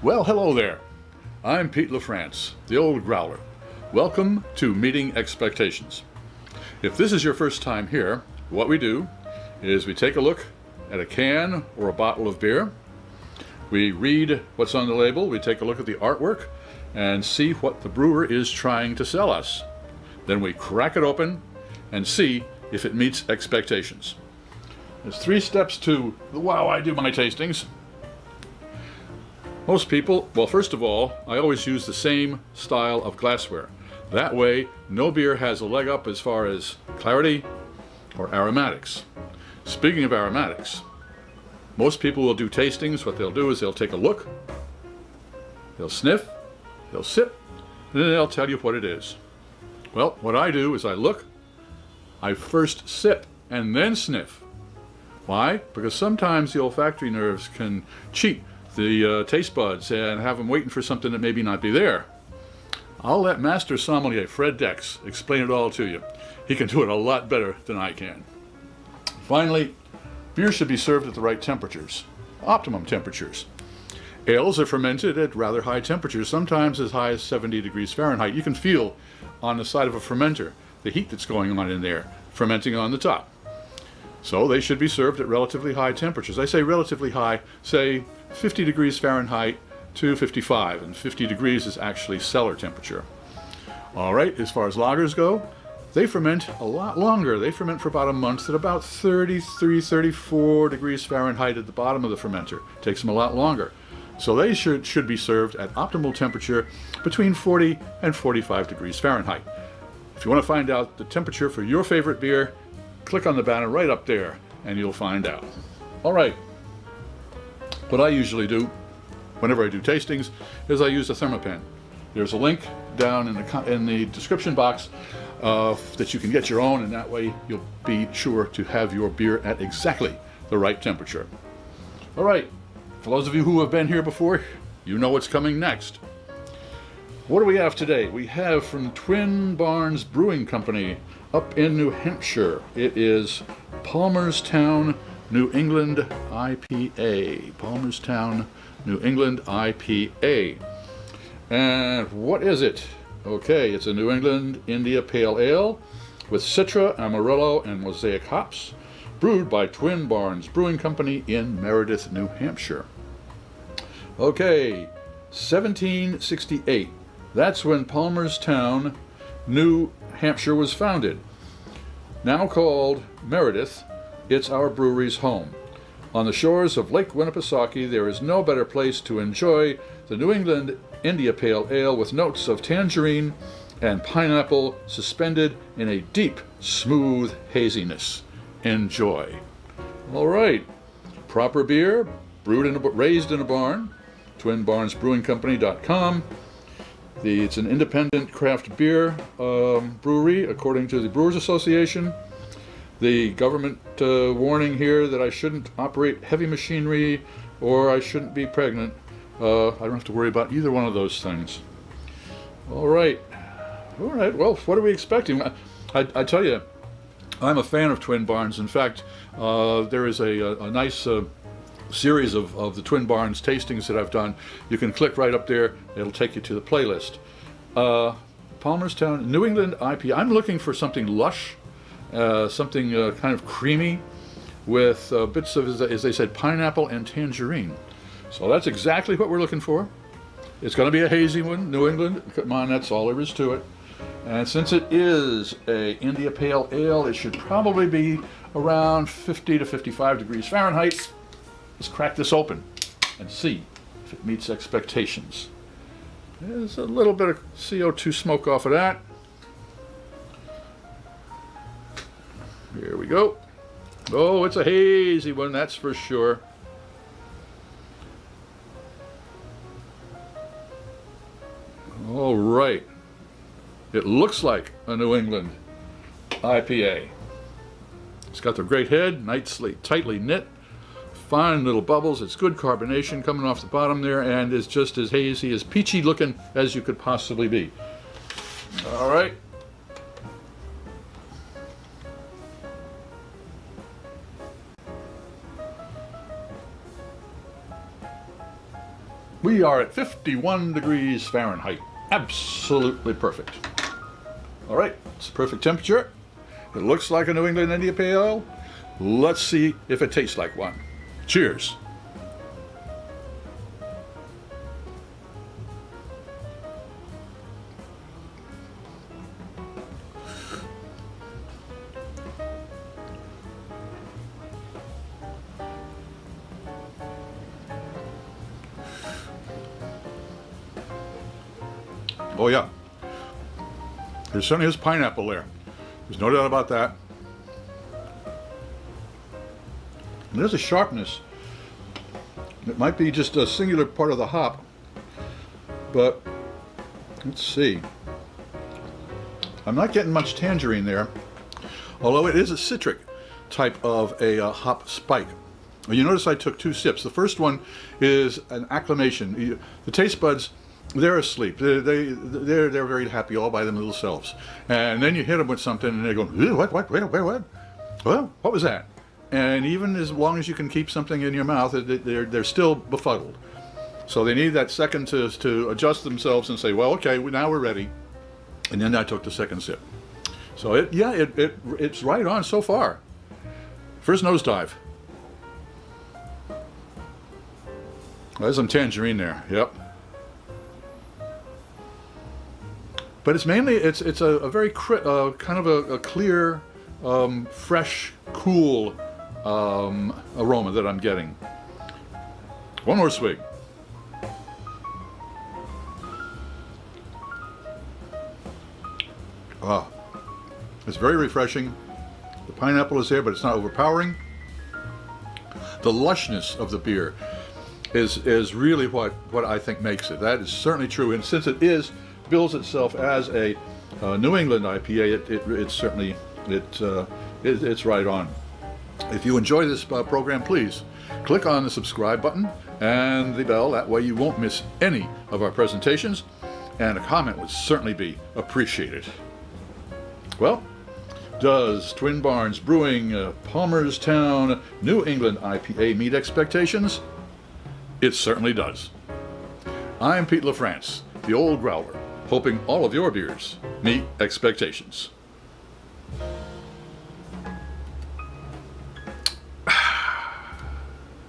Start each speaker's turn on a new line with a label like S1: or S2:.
S1: Well, hello there. I'm Pete LaFrance, the old Growler. Welcome to Meeting Expectations. If this is your first time here, what we do is we take a look at a can or a bottle of beer. We read what's on the label, we take a look at the artwork, and see what the brewer is trying to sell us. Then we crack it open and see if it meets expectations. There's 3 steps to how I do my tastings. Most people, well, first of all, I always use the same style of glassware. That way, no beer has a leg up as far as clarity or aromatics. Speaking of aromatics, most people will do tastings. What they'll do is they'll take a look, they'll sniff, they'll sip, and then they'll tell you what it is. Well, what I do is I look, I first sip, and then sniff. Why? Because sometimes the olfactory nerves can cheat the taste buds and have them waiting for something that maybe not be there. I'll let Master Sommelier Fred Dex explain it all to you. He can do it a lot better than I can. Finally, beer should be served at the right temperatures, optimum temperatures. Ales are fermented at rather high temperatures, sometimes as high as 70 degrees Fahrenheit. You can feel on the side of a fermenter the heat that's going on in there, fermenting on the top. So they should be served at relatively high temperatures. I say relatively high, say 50 degrees Fahrenheit to 55, and 50 degrees is actually cellar temperature. All right, as far as lagers go, they ferment a lot longer. They ferment for about a month at about 33, 34 degrees Fahrenheit at the bottom of the fermenter. It takes them a lot longer. So they should be served at optimal temperature between 40 and 45 degrees Fahrenheit. If you want to find out the temperature for your favorite beer, click on the banner right up there and you'll find out. All right, what I usually do whenever I do tastings is I use a thermopen. There's a link down in the description box that you can get your own, and that way you'll be sure to have your beer at exactly the right temperature. All right, for those of you who have been here before, you know what's coming next. What do we have today? We have from Twin Barns Brewing Company up in New Hampshire. It is Palmer'sTown New England IPA. Palmer'sTown New England IPA. And what is it? Okay, it's a New England India Pale Ale with Citra, Amarillo, and Mosaic hops, brewed by Twin Barns Brewing Company in Meredith, New Hampshire. Okay, 1768. That's when Palmer'sTown, New Hampshire was founded. Now called Meredith, it's our brewery's home. On the shores of Lake Winnipesaukee, there is no better place to enjoy the New England India Pale Ale with notes of tangerine and pineapple suspended in a deep, smooth haziness. Enjoy. All right, proper beer, raised in a barn, twinbarnsbrewingcompany.com. It's an independent craft beer brewery, according to the Brewers Association. The government warning here that I shouldn't operate heavy machinery or I shouldn't be pregnant. I don't have to worry about either one of those things. All right. Well, what are we expecting? I tell you, I'm a fan of Twin Barns. In fact, there is a nice series of the Twin Barns tastings that I've done. You can click right up there. It'll take you to the playlist. Palmer'sTown New England IPA. I'm looking for something lush, something kind of creamy with bits of, as they said, pineapple and tangerine. So that's exactly what we're looking for. It's going to be a hazy one, New England. Come on, that's all there is to it. And since it is a India Pale Ale, it should probably be around 50 to 55 degrees Fahrenheit. Let's crack this open and see if it meets expectations. There's a little bit of CO2 smoke off of that. Here we go. Oh, it's a hazy one, that's for sure. All right. It looks like a New England IPA. It's got the great head, nicely, tightly knit, fine little bubbles. It's good carbonation coming off the bottom there, and is just as hazy, as peachy looking as you could possibly be. All right. We are at 51 degrees Fahrenheit. Absolutely perfect. All right, it's perfect temperature. It looks like a New England India Pale Ale. Let's see if it tastes like one. Cheers. Oh yeah, there certainly is pineapple there. There's no doubt about that. And there's a sharpness. It might be just a singular part of the hop, but let's see. I'm not getting much tangerine there, although it is a citric type of a hop spike. You notice I took 2 sips. The first one is an acclimation. The taste buds, they're asleep. They're very happy all by them little selves. And then you hit them with something and they go, what, wait, what? Well, what was that? And even as long as you can keep something in your mouth, they're still befuddled. So they need that second to adjust themselves and say, well, okay, now we're ready. And then I took the second sip. So it's right on so far. First nosedive. There's some tangerine there, yep. But it's mainly, it's a very kind of a clear, fresh, cool aroma that I'm getting. One more swig. Ah, it's very refreshing. The pineapple is there, but it's not overpowering. The lushness of the beer is really what I think makes it. That is certainly true, and since it bills itself as a New England IPA, it's certainly it's right on. If you enjoy this program, please click on the subscribe button and the bell. That way you won't miss any of our presentations, and a comment would certainly be appreciated. Well, does Twin Barns Brewing Palmer'sTown New England IPA meet expectations? It certainly does. I'm Pete LaFrance, the old Growler, hoping all of your beers meet expectations.